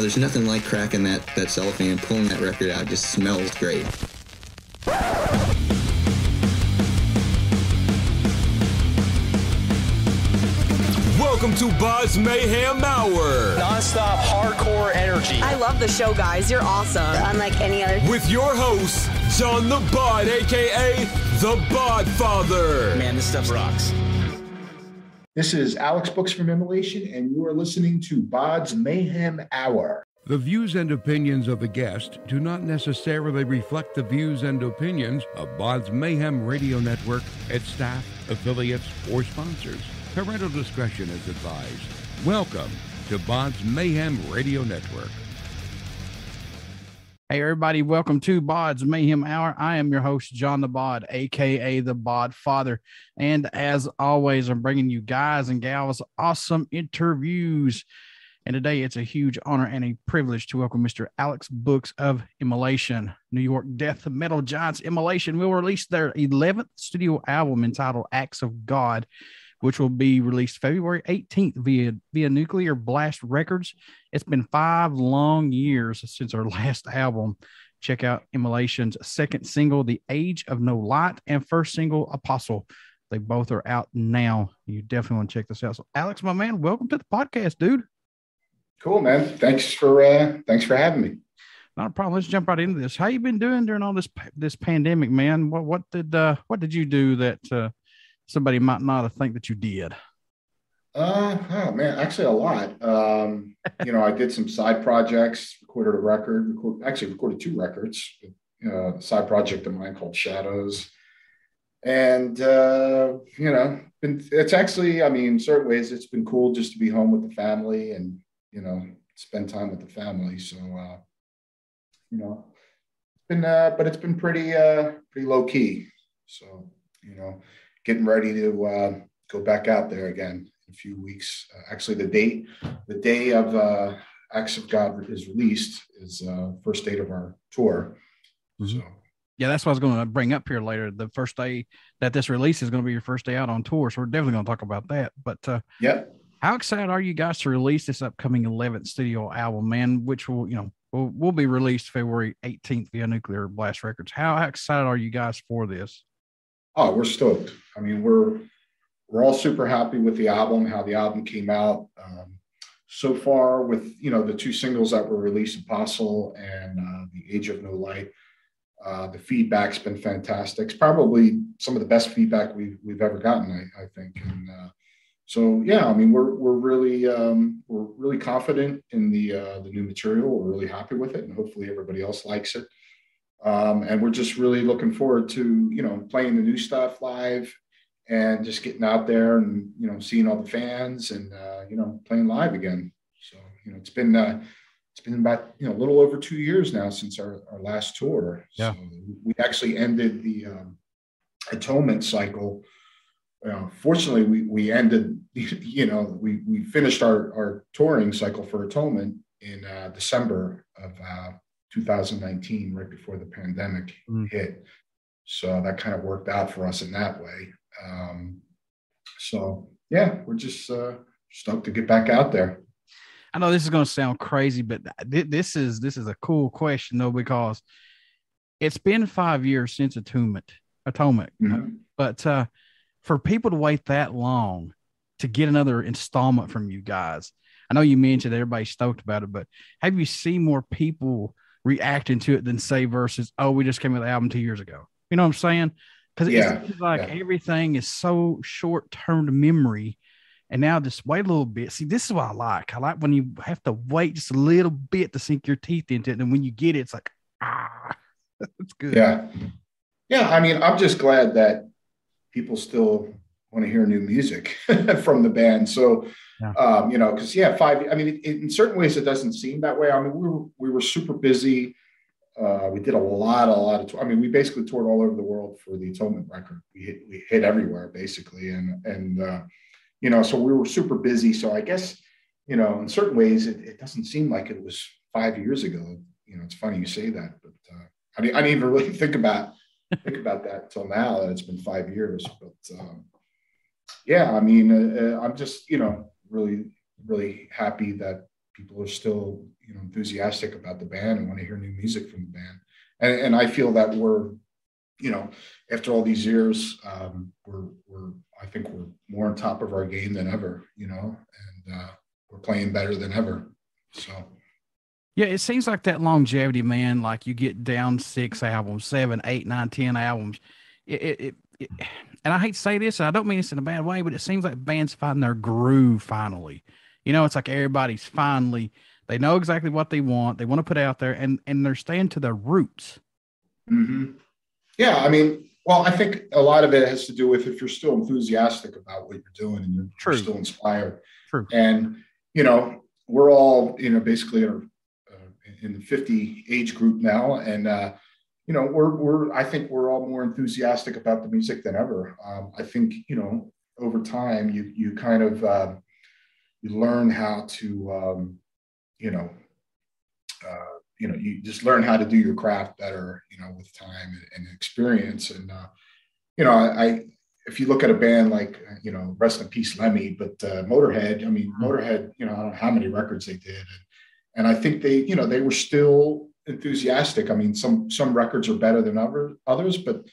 there's nothing like cracking that cellophane, pulling that record out. It just smells great. Welcome to BODS Mayhem Hour. Non-stop hardcore energy. I love the show, guys. You're awesome. Unlike any other. With your host, John the Bod, a.k.a. the Bod Father. Man, this stuff rocks. This is Alex Bouks from IMMOLATION, and you are listening to BODS Mayhem Hour. The views and opinions of the guest do not necessarily reflect the views and opinions of BODS Mayhem Radio Network, its staff, affiliates, or sponsors. Parental discretion is advised. Welcome to BODS Mayhem Radio Network. Hey everybody, welcome to BODS Mayhem Hour. I am your host, John the Bod, aka the Bod Father. And as always, I'm bringing you guys and gals awesome interviews. And today it's a huge honor and a privilege to welcome Mr. Alex Bouks of IMMOLATION. New York death metal giants IMMOLATION will release their 11th studio album entitled Acts of God, which will be released February 18th via Nuclear Blast Records. It's been 5 long years since our last album. Check out IMMOLATION's second single, The Age of No Light, and first single, Apostle. They both are out now. You definitely want to check this out. So, Alex, my man, welcome to the podcast, dude. Cool, man. Thanks for having me. Not a problem. Let's jump right into this. How you been doing during all this pandemic, man? What did you do that somebody might not have think that you did? Oh man, actually a lot. I did some side projects, recorded a record, recorded 2 records, side project of mine called Shadows. And, it's actually, in certain ways, it's been cool just to be home with the family and, spend time with the family. So, it's been pretty low key. So, getting ready to go back out there again in a few weeks. Actually, the day of Acts of God is released is first date of our tour. Mm-hmm. So, yeah, that's what I was going to bring up here later. The first day that this release is going to be your first day out on tour, so we're definitely going to talk about that. But yeah, how excited are you guys to release this upcoming 11th studio album, man? Which will be released February 18th via Nuclear Blast Records. How excited are you guys for this? Oh, we're stoked. We're all super happy with the album, how the album came out. So far with, the 2 singles that were released, Apostle and The Age of No Light, the feedback's been fantastic. It's probably some of the best feedback we've ever gotten, I think. And so, yeah, we're really confident in the new material. We're really happy with it, and hopefully everybody else likes it. And we're just really looking forward to, playing the new stuff live and just getting out there and, seeing all the fans and, playing live again. So, it's been about, a little over 2 years now since our last tour. Yeah. So we actually ended the Atonement cycle. Fortunately, we ended, we finished our touring cycle for Atonement in December of 2019, right before the pandemic hit. So that kind of worked out for us in that way. So yeah, we're just stoked to get back out there. I know this is going to sound crazy, but this is a cool question though, because it's been 5 years since Atonement. Mm-hmm. But for people to wait that long to get another installment from you guys, I know you mentioned everybody's stoked about it, but have you seen more people reacting to it than say versus, oh, we just came with the album 2 years ago? You know what I'm saying? Because it's like everything is so short-term memory. And now just wait a little bit. See, this is what I like. I like when you have to wait just a little bit to sink your teeth into it. And when you get it, it's like, that's good. Yeah. Yeah. I'm just glad that people still want to hear new music from the band. So, because 5, in certain ways it doesn't seem that way. We were super busy. We did a lot of, we basically toured all over the world for the Atonement record. We hit everywhere basically. And so we were super busy. So I guess, in certain ways it doesn't seem like it was 5 years ago. It's funny you say that, but I didn't even really think about that until now that it's been 5 years. But I'm just, really, really happy that people are still, enthusiastic about the band and want to hear new music from the band. And I feel that we're, after all these years, I think we're more on top of our game than ever, and we're playing better than ever. So. Yeah, it seems like that longevity, man. Like you get down 6 albums, 7, 8, 9, 10 albums. And I hate to say this, and I don't mean this in a bad way, but it seems like bands find their groove finally. It's like everybody's finally, they know exactly what they want to put out there, and they're staying to their roots. Mm-hmm. Yeah, I mean, well, I think a lot of it has to do with if you're still enthusiastic about what you're doing and you're still inspired. True. And, we're all, basically in the 50 age group now. And, I think we're all more enthusiastic about the music than ever. I think, over time you kind of, you learn how to, you just learn how to do your craft better, with time and experience. And, if you look at a band like, rest in peace, Lemmy, but Motorhead, Motorhead, I don't know how many records they did. And I think they were still enthusiastic. I mean, some records are better than others, but,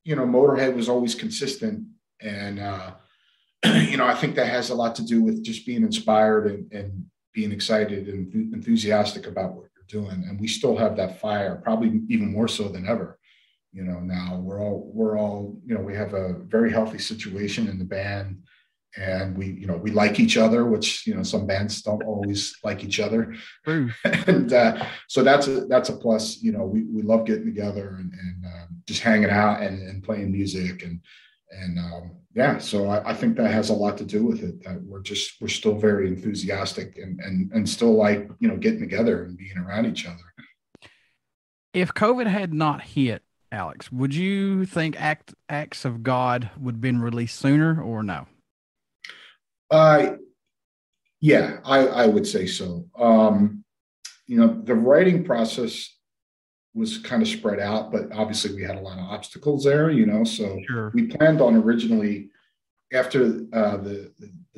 Motorhead was always consistent. And, I think that has a lot to do with just being inspired and being excited and enthusiastic about what you're doing. And we still have that fire, probably even more so than ever. Now we're all, we have a very healthy situation in the band, and we like each other, which, some bands don't always like each other. And so that's a plus. We love getting together and just hanging out and playing music and so I think that has a lot to do with it, that we're still very enthusiastic and still like, getting together and being around each other. If COVID had not hit, Alex, would you think Acts of God would have been released sooner or no? Yeah, I would say so. The writing process was kind of spread out, but obviously we had a lot of obstacles there, so Sure. We planned on originally after the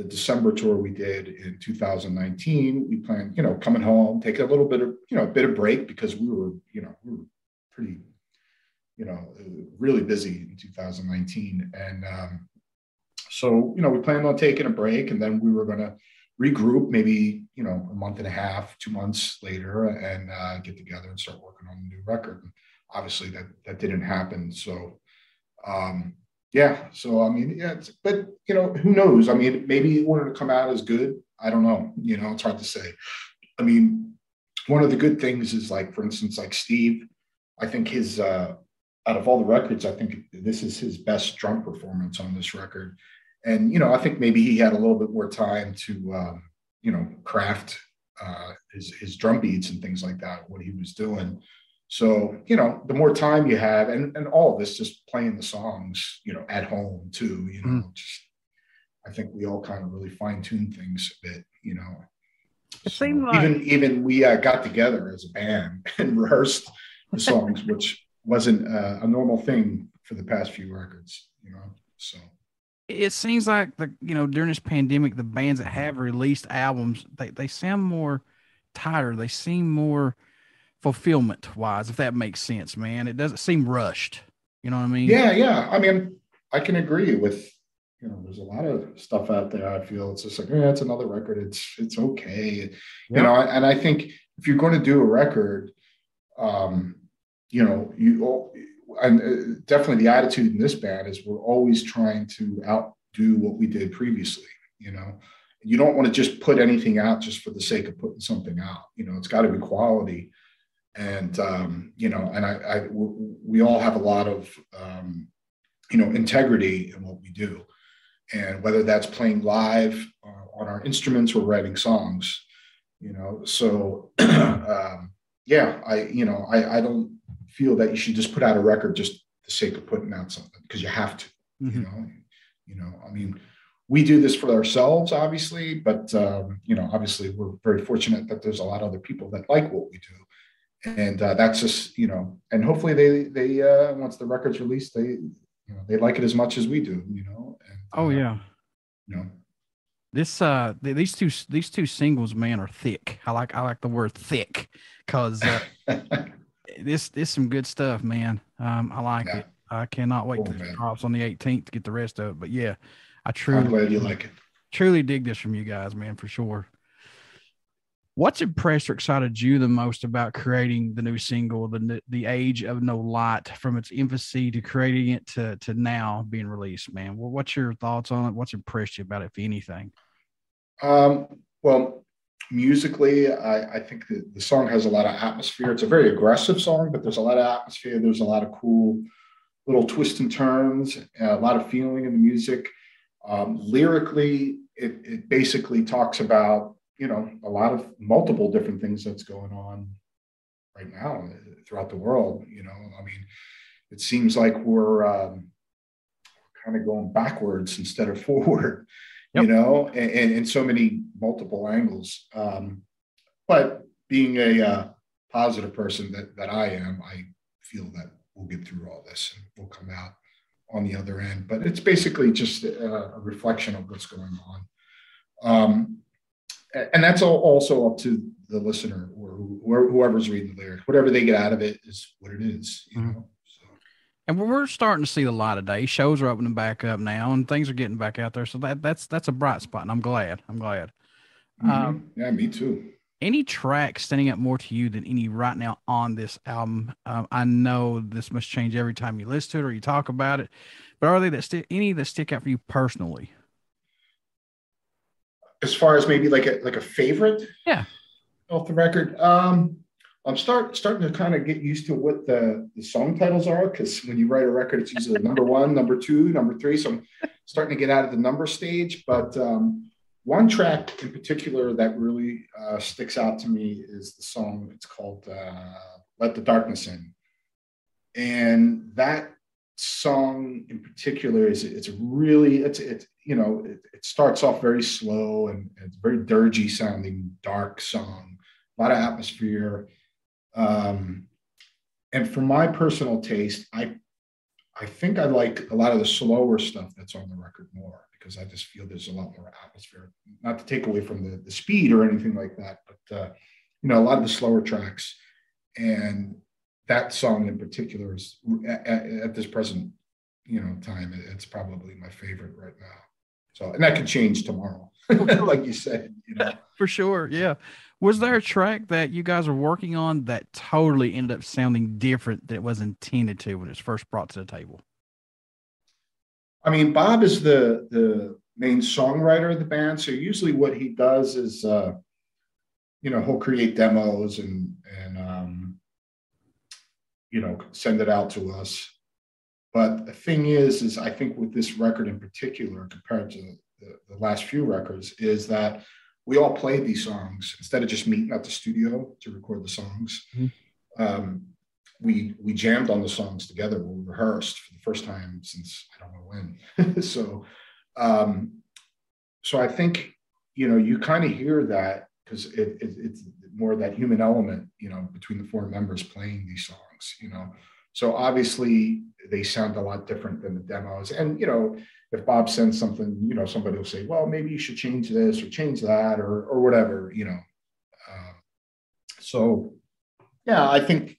December tour we did in 2019, we planned, coming home, taking a little bit of break, because we were pretty, really busy in 2019. And so, we planned on taking a break, and then we were going to regroup maybe, a month and a half, 2 months later, and get together and start working on a new record. And obviously that didn't happen. So, but who knows? I mean, maybe it wouldn't come out as good. I don't know. It's hard to say. I mean, one of the good things is, like, for instance, like Steve, I think his, out of all the records, I think this is his best drum performance on this record. And, I think maybe he had a little bit more time to, craft his drum beats and things like that, what he was doing. So, the more time you have, and all of this, just playing the songs, at home too, just, I think we all kind of really fine tune things a bit, It seemed like even we got together as a band and rehearsed the songs, which wasn't a normal thing for the past few records, so. It seems like during this pandemic, the bands that have released albums, they sound more tighter. They seem more fulfillment wise, if that makes sense, man. It doesn't seem rushed. You know what I mean? Yeah. I mean, I can agree with, there's a lot of stuff out there. I feel it's just like, it's another record. It's okay. Yep. And I think if you're going to do a record, and definitely the attitude in this band is we're always trying to outdo what we did previously. You don't want to just put anything out just for the sake of putting something out. It's got to be quality. And, we all have a lot of, integrity in what we do. And whether that's playing live on our instruments or writing songs, so, I don't feel that you should just put out a record just for the sake of putting out something, because you have to, I mean, we do this for ourselves, obviously, but, obviously we're very fortunate that there's a lot of other people that like what we do. And that's just, and hopefully they once the record's released, they like it as much as we do, and, oh yeah. These two singles, man, are thick. I like the word thick because this some good stuff, man. I like it. I cannot wait till it drops on the 18th to get the rest of it. But yeah, I'm glad you like it. Truly dig this from you guys, man, for sure. What's impressed or excited you the most about creating the new single, the Age of No Light, from its infancy to creating it to now being released, man? Well, what's your thoughts on it? What's impressed you about it, if anything? Well, musically, I think the song has a lot of atmosphere. It's a very aggressive song, but there's a lot of atmosphere. There's a lot of cool little twists and turns, a lot of feeling in the music. Lyrically, it basically talks about, a lot of multiple different things that's going on right now throughout the world. It seems like we're kind of going backwards instead of forward, and in so many multiple angles. But being a positive person that I am, I feel that we'll get through all this and we'll come out on the other end. But it's basically just a reflection of what's going on. And that's also up to the listener or whoever's reading the lyrics. Whatever they get out of it is what it is, So. And we're starting to see the light of day. Shows are opening back up now, and things are getting back out there. So that's a bright spot, and I'm glad. Yeah, me too. Any track standing out more to you than any right now on this album? I know this must change every time you listen to it or you talk about it, but are there any that stick out for you personally? As far as maybe like a favorite, off the record, I'm starting to kind of get used to what the song titles are, because when you write a record, it's usually number 1, number 2, number 3. So I'm starting to get out of the number stage. But one track in particular that really sticks out to me is the song. It's called "Let the Darkness In," and that song in particular it starts off very slow and it's very dirgy sounding, dark song, a lot of atmosphere. And for my personal taste, I think I like a lot of the slower stuff that's on the record more, because I just feel there's a lot more atmosphere, not to take away from the speed or anything like that, but a lot of the slower tracks. And that song in particular is at this present, time, it's probably my favorite right now. So, and that could change tomorrow, like you said, For sure. Yeah. Was there a track that you guys were working on that totally ended up sounding different than it was intended to when it was first brought to the table? I mean, Bob is the main songwriter of the band. So usually what he does is, he'll create demos and send it out to us. But the thing is I think with this record in particular, compared to the last few records, is that we all played these songs instead of just meeting at the studio to record the songs. Mm-hmm. We jammed on the songs together. We rehearsed for the first time since I don't know when. So I think, you kind of hear that because it's more that human element, between the 4 members playing these songs, So obviously they sound a lot different than the demos. And, if Bob sends something, somebody will say, well, maybe you should change this or change that or whatever, So, yeah, I think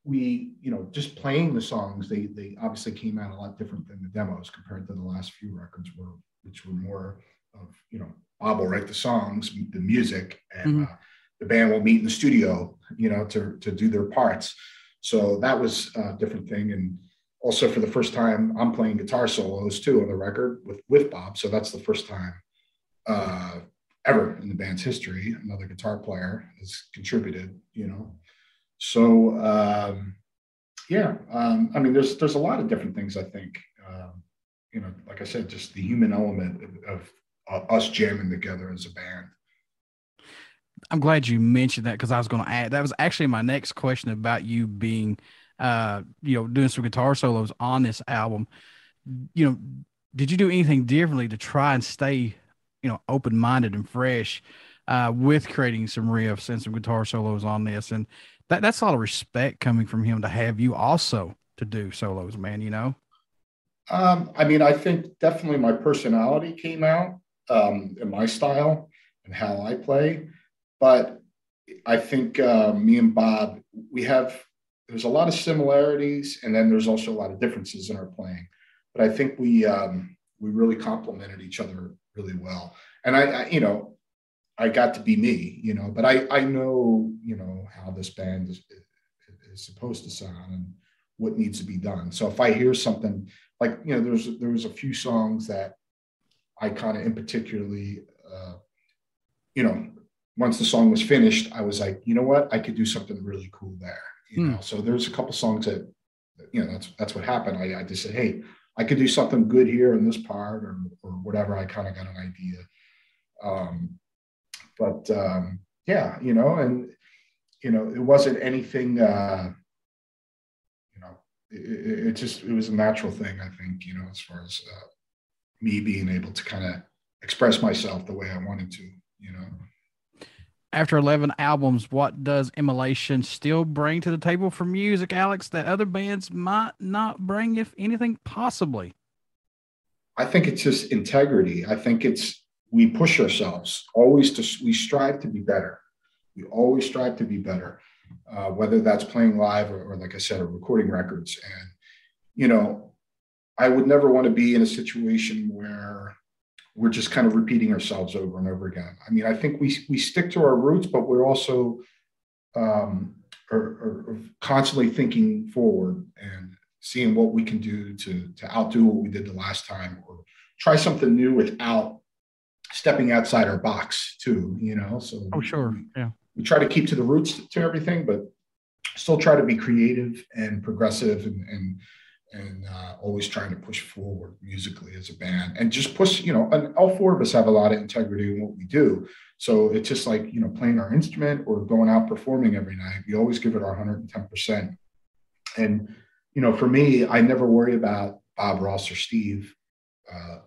we, just playing the songs, they obviously came out a lot different than the demos compared to the last few records, which were more of, Bob will write the songs, the music, and the band will meet in the studio, to do their parts. So that was a different thing. And also for the first time, I'm playing guitar solos too on the record with Bob. So that's the first time ever in the band's history another guitar player has contributed, So, I mean, there's a lot of different things, I think, like I said, just the human element of us jamming together as a band. I'm glad you mentioned that, because I was going to add, that was actually my next question about you being, doing some guitar solos on this album. Did you do anything differently to try and stay, open-minded and fresh with creating some riffs and some guitar solos on this? And that's a lot of respect coming from him to have you also to do solos, man, I mean, I think definitely my personality came out in my style and how I play. But I think me and Bob, there's a lot of similarities, and then there's also a lot of differences in our playing. But I think we really complemented each other really well. And I got to be me, but I know, how this band is supposed to sound and what needs to be done. So if I hear something like, there was a few songs that I kind of in particularly, once the song was finished, I was like, you know what, I could do something really cool there. So there's a couple songs that, that's what happened. I just said, hey, I could do something good here in this part or whatever. I kind of got an idea. It wasn't anything, it was a natural thing, I think, as far as me being able to kind of express myself the way I wanted to, After 11 albums, what does Immolation still bring to the table for music, Alex, that other bands might not bring, if anything, possibly? I think it's just integrity. I think we push ourselves we strive to be better. We always strive to be better, whether that's playing live or like I said, or recording records. And, I would never want to be in a situation where we're just kind of repeating ourselves over and over again. I mean, I think we stick to our roots, but we're also are constantly thinking forward and seeing what we can do to outdo what we did the last time, or try something new without stepping outside our box too, So sure. Yeah. We try to keep to the roots to everything, but still try to be creative and progressive and always trying to push forward musically as a band and just push, and all four of us have a lot of integrity in what we do. So it's just like, playing our instrument or going out performing every night. We always give it our 110%. And, for me, I never worry about Bob, Ross, or Steve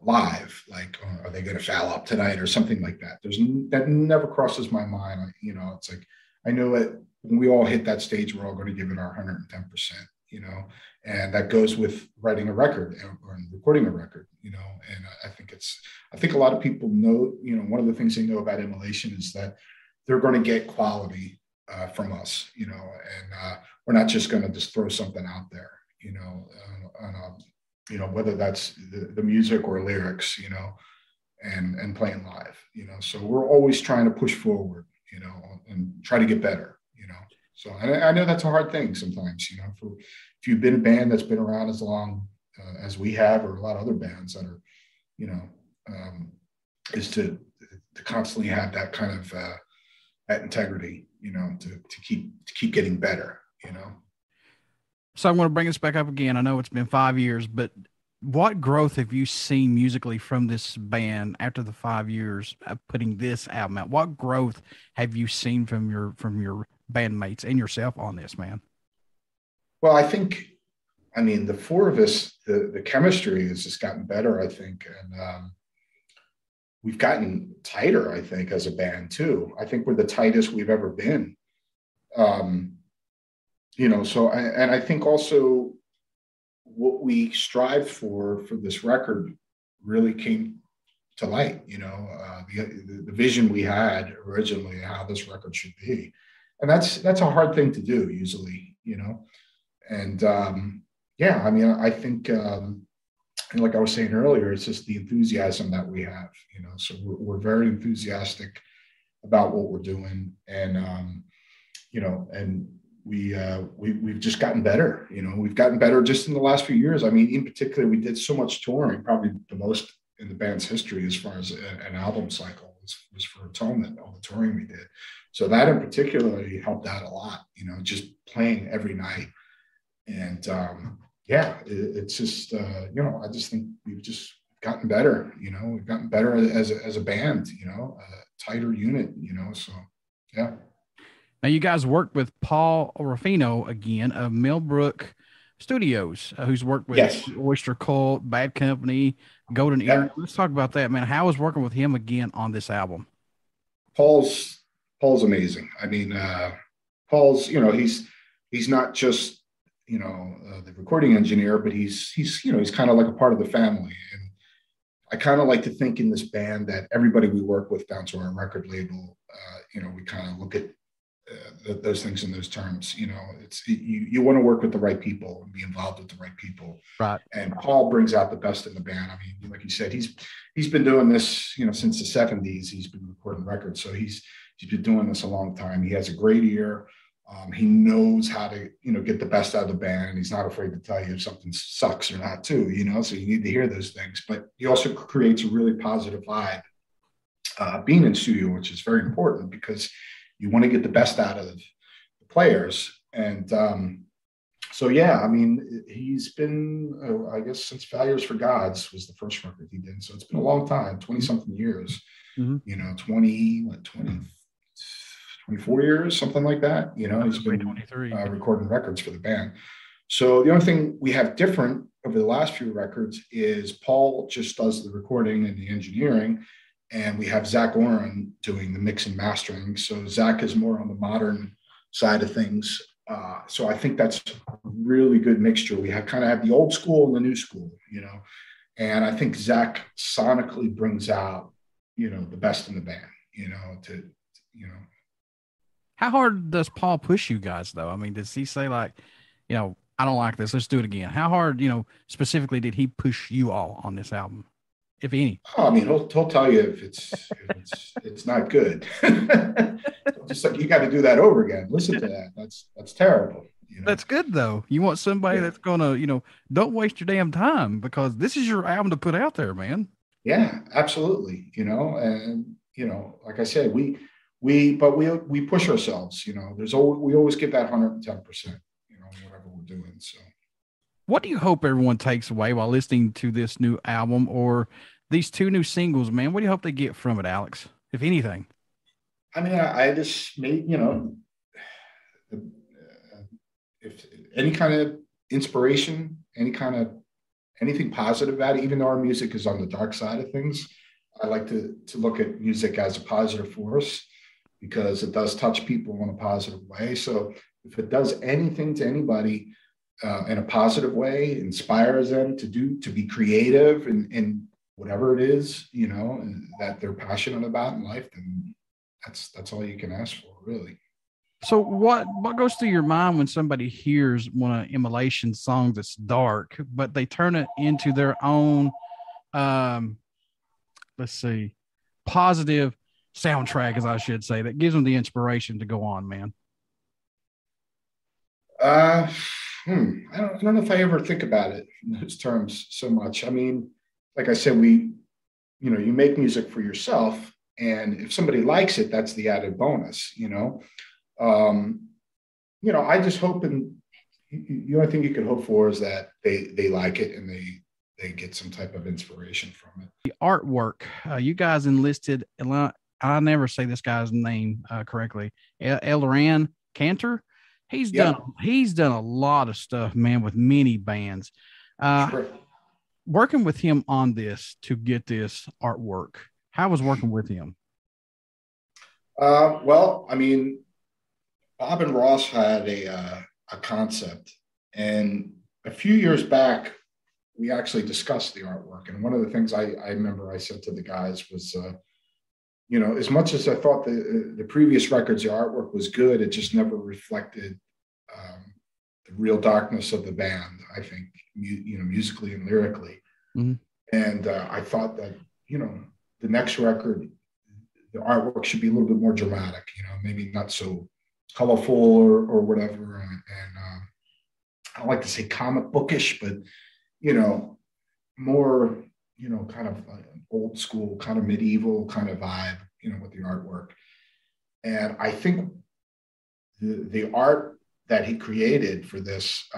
live, like, are they going to foul up tonight or something like that? That never crosses my mind. It's like, I know that when we all hit that stage, we're all going to give it our 110%, and that goes with writing a record or recording a record, and I think a lot of people know, one of the things they know about Immolation is that they're going to get quality from us, and we're not just going to just throw something out there, whether that's the music or lyrics, and playing live, so we're always trying to push forward, and try to get better, So I know that's a hard thing sometimes, if you've been a band that's been around as long as we have, or a lot of other bands that are, is to constantly have that kind of that integrity, to keep getting better, So I'm going to bring this back up again. I know it's been 5 years, but what growth have you seen musically from this band after the 5 years of putting this album out? What growth have you seen from your bandmates and yourself on this, man? Well, the four of us, the chemistry has just gotten better, I think. And we've gotten tighter, I think, as a band too. I think we're the tightest we've ever been. I think also what we strived for this record really came to light, the vision we had originally, how this record should be. And that's a hard thing to do usually, and I think, like I was saying earlier, it's just the enthusiasm that we have, so we're very enthusiastic about what we're doing. And, and we've just gotten better, we've gotten better just in the last few years. I mean, in particular, we did so much touring, probably the most in the band's history as far as an album cycle was for Atonement, all the touring we did. So that in particular helped out a lot, just playing every night. And it's just, I just think we've just gotten better, we've gotten better as a band, a tighter unit, so yeah. Now you guys worked with Paul Ruffino again of Millbrook Studios, who's worked with Oyster Cult, Bad Company, Golden Earring. Let's talk about that, man. How was working with him again on this album? Paul's amazing. I mean, Paul's, he's not just, the recording engineer, but he's kind of like a part of the family. And I kind of like to think in this band that everybody we work with down to our record label, we kind of look at those things in those terms. It's you want to work with the right people and be involved with the right people. Right. And Paul brings out the best in the band. I mean, like you said, he's been doing this, since the 70s. He's been recording records, so he's been doing this a long time. He has a great ear. He knows how to, get the best out of the band. He's not afraid to tell you if something sucks or not too, so you need to hear those things. But he also creates a really positive vibe being in studio, which is very important because you want to get the best out of the players. And he's been, I guess, since Failures for Gods was the first record he did. So it's been a long time, 20-something years, 24 years, something like that. He's been 23 recording records for the band. So the only thing we have different over the last few records is Paul just does the recording and the engineering, and we have Zach Oren doing the mix and mastering. So Zach is more on the modern side of things. So I think that's a really good mixture. We kind of have the old school and the new school, and I think Zach sonically brings out, the best in the band, How hard does Paul push you guys, though? I mean, does he say I don't like this, let's do it again? How hard, specifically did he push you all on this album, if any? Oh, I mean, he'll tell you if it's not good. Just like, you got to do that over again. Listen to that. That's terrible. That's good, though. You want somebody that's gonna, don't waste your damn time, because this is your album to put out there, man. Yeah, absolutely. And like I said, we push ourselves. We always give that 110%. Whatever we're doing. So, what do you hope everyone takes away while listening to this new album or these two new singles, man? What do you hope they get from it, Alex, if anything? I mean, I just made, if any kind of inspiration, anything positive about it, even though our music is on the dark side of things, I like to look at music as a positive force, because it does touch people in a positive way. So if it does anything to anybody in a positive way, inspires them to be creative and whatever it is, that they're passionate about in life, then that's all you can ask for, really. So what goes through your mind when somebody hears one of Immolation songs that's dark, but they turn it into their own, positive soundtrack, as I should say, that gives them the inspiration to go on, man? I don't know if I ever think about it in those terms so much. I mean, like I said, you make music for yourself, and if somebody likes it, that's the added bonus, I just hope, and the only thing you can hope for is that they like it and they get some type of inspiration from it. The artwork, you guys enlisted, I never say this guy's name correctly, Elran Cantor. He's done a lot of stuff, man, with many bands. Sure. Working with him on this to get this artwork, how was working with him? Well, I mean, Bob and Ross had a concept, and a few years back, we actually discussed the artwork. And one of the things I remember I said to the guys was, as much as I thought the previous records, the artwork was good, it just never reflected the real darkness of the band, I think, musically and lyrically. Mm-hmm. And I thought that, the next record, the artwork should be a little bit more dramatic, maybe not so colorful or whatever. And I don't like to say comic bookish, but, more, kind of old school, kind of medieval kind of vibe, with the artwork. And I think the art that he created for this,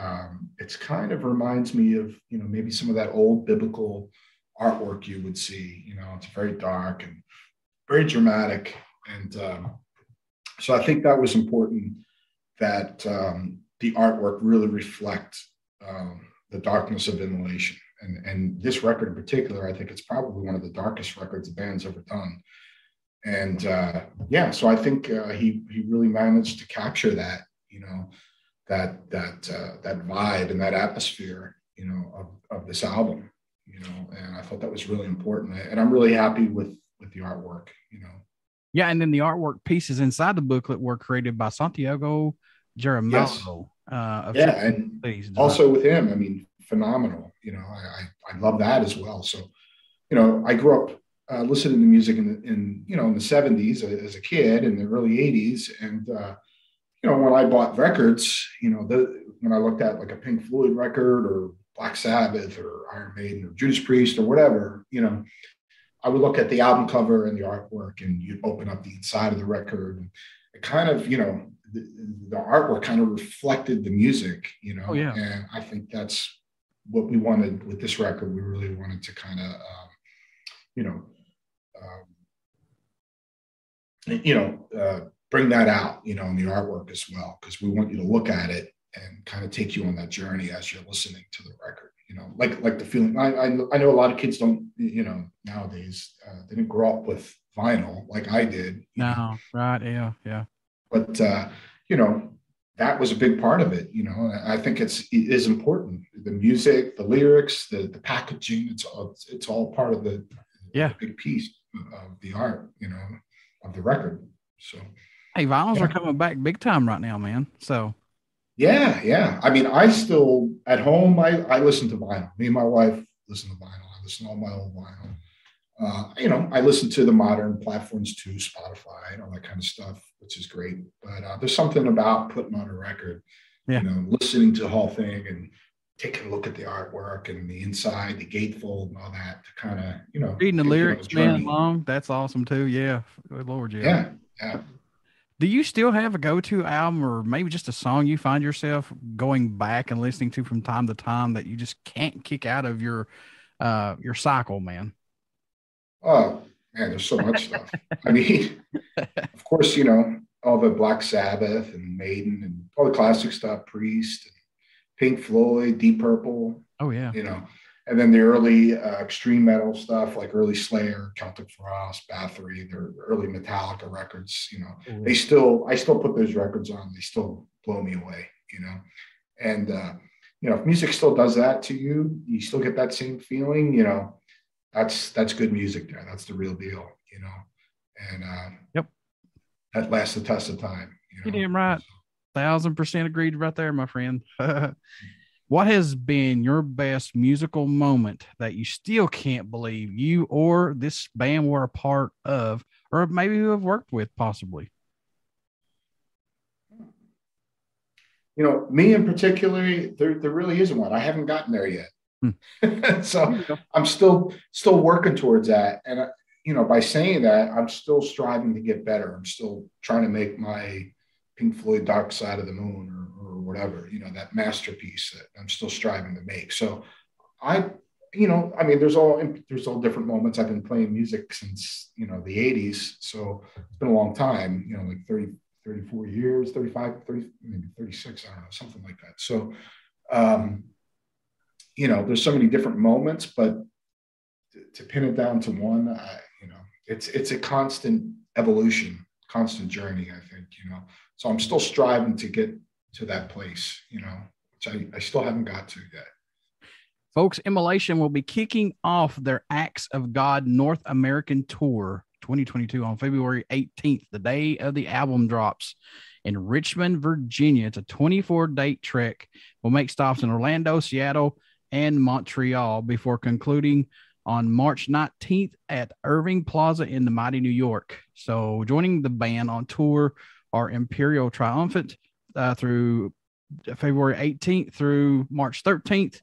it's kind of reminds me of, maybe some of that old biblical artwork you would see. It's very dark and very dramatic. And so I think that was important, that the artwork really reflect the darkness of Immolation. And this record in particular, I think it's probably one of the darkest records the band's ever done. And so I think he really managed to capture that, that vibe and that atmosphere, of this album, and I thought that was really important. And I'm really happy with the artwork, Yeah, and then the artwork pieces inside the booklet were created by Santiago Jeremiah. Yes. And also with him, I mean, phenomenal. I love that as well. So, I grew up listening to music in the 70s as a kid, in the early 80s, and when I bought records, when I looked at like a Pink Floyd record or Black Sabbath or Iron Maiden or Judas Priest or whatever, I would look at the album cover and the artwork, and you'd open up the inside of the record, and it kind of, the artwork kind of reflected the music, Oh, yeah. And I think that's what we wanted with this record. We really wanted to kind of, bring that out, in the artwork as well, because we want you to look at it and kind of take you on that journey as you're listening to the record, like the feeling. I know a lot of kids don't, nowadays, they didn't grow up with vinyl like I did. No, right. Yeah. But, that was a big part of it, and I think it is important. The music, the lyrics, the packaging, it's all part of the big piece of the art, of the record. So, hey, vinyls are coming back big time right now, man. So, yeah. I mean, I still at home, I listen to vinyl. Me and my wife listen to vinyl. I listen to all my old vinyl. I listen to the modern platforms too, Spotify and all that kind of stuff, which is great. But there's something about putting on a record, listening to the whole thing and taking a look at the artwork and the inside, the gatefold and all that to kind of, reading the lyrics, man, along. That's awesome too. Yeah. Good Lord. Yeah. Do you still have a go-to album or maybe just a song you find yourself going back and listening to from time to time that you just can't kick out of your cycle, man? Oh, man, there's so much stuff. I mean, of course, all the Black Sabbath and Maiden and all the classic stuff, Priest, and Pink Floyd, Deep Purple. Oh, yeah. And then the early extreme metal stuff like early Slayer, Celtic Frost, Bathory, their early Metallica records, I still put those records on. They still blow me away, And, if music still does that to you, you still get that same feeling, that's good music there. That's the real deal, and that lasts the test of time. You're damn right. 1,000% agreed right there, my friend. What has been your best musical moment that you still can't believe you or this band were a part of, or maybe you have worked with possibly? Me in particular, there really isn't one. I haven't gotten there yet. So I'm still working towards that. And, by saying that, I'm still striving to get better. I'm still trying to make my Pink Floyd Dark Side of the Moon or whatever, that masterpiece that I'm still striving to make. So there's all different moments. I've been playing music since, the 80s. So it's been a long time, like 30, 34 years, 35, 30, maybe 36, I don't know, something like that. So, there's so many different moments, but to pin it down to one, it's a constant evolution, constant journey, I think, so I'm still striving to get to that place, which I still haven't got to yet. Folks, Immolation will be kicking off their Acts of God North American Tour 2022 on February 18th, the day of the album drops in Richmond, Virginia. It's a 24-date trek. We'll make stops in Orlando, Seattle, and Montreal before concluding on March 19th at Irving Plaza in the mighty New York. So joining the band on tour are Imperial Triumphant through February 18th through March 13th.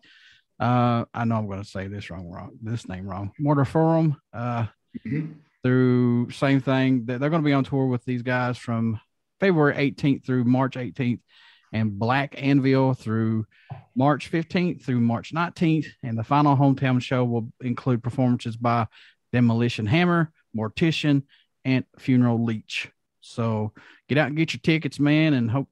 I know I'm going to say this name wrong. Mortiforum through same thing. They're going to be on tour with these guys from February 18th through March 18th, and Black Anvil through March 15th through March 19th. And the final hometown show will include performances by Demolition Hammer, Mortician, and Funeral Leech. So get out and get your tickets, man, and hope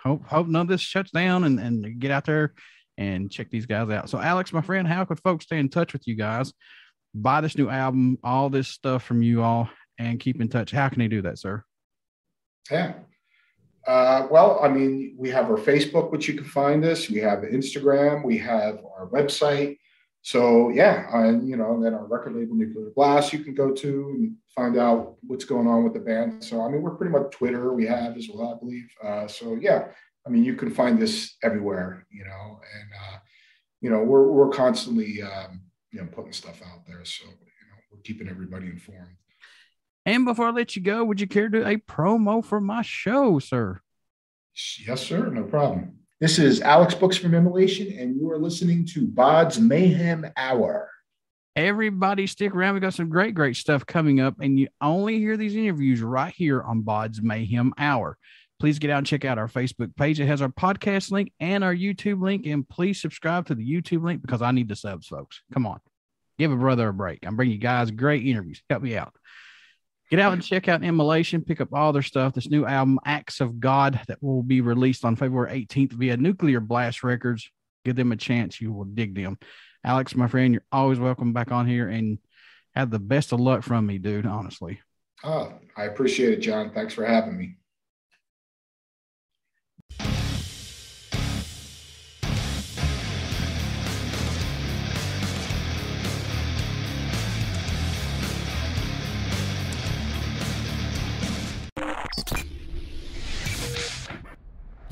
none of this shuts down, and get out there and check these guys out. So Alex, my friend, how could folks stay in touch with you guys, buy this new album, all this stuff from you all, and keep in touch? How can they do that, sir? Yeah. Well, I mean, we have our Facebook, which you can find us. We have Instagram. We have our website. So yeah, you know, and then our record label Nuclear Blast, you can go to and find out what's going on with the band. So I mean, we're pretty much Twitter we have as well, I believe. So yeah, I mean, you can find this everywhere, you know, and you know, we're constantly you know, putting stuff out there. So you know, we're keeping everybody informed. And before I let you go, would you care to do a promo for my show, sir? Yes, sir. No problem. This is Alex Bouks from Immolation, and you are listening to BODS Mayhem Hour. Everybody stick around. We got some great stuff coming up, and you only hear these interviews right here on BODS Mayhem Hour. Please get out and check out our Facebook page. It has our podcast link and our YouTube link, and please subscribe to the YouTube link because I need the subs, folks. Come on. Give a brother a break. I'm bringing you guys great interviews. Help me out. Get out and check out Immolation. Pick up all their stuff. This new album, Acts of God, that will be released on February 18th via Nuclear Blast Records. Give them a chance. You will dig them. Alex, my friend, you're always welcome back on here, and have the best of luck from me, dude, honestly. Oh, I appreciate it, John. Thanks for having me.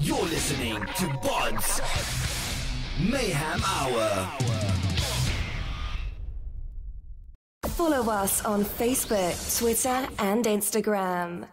You're listening to BODS Mayhem Hour. Follow us on Facebook, Twitter, and Instagram.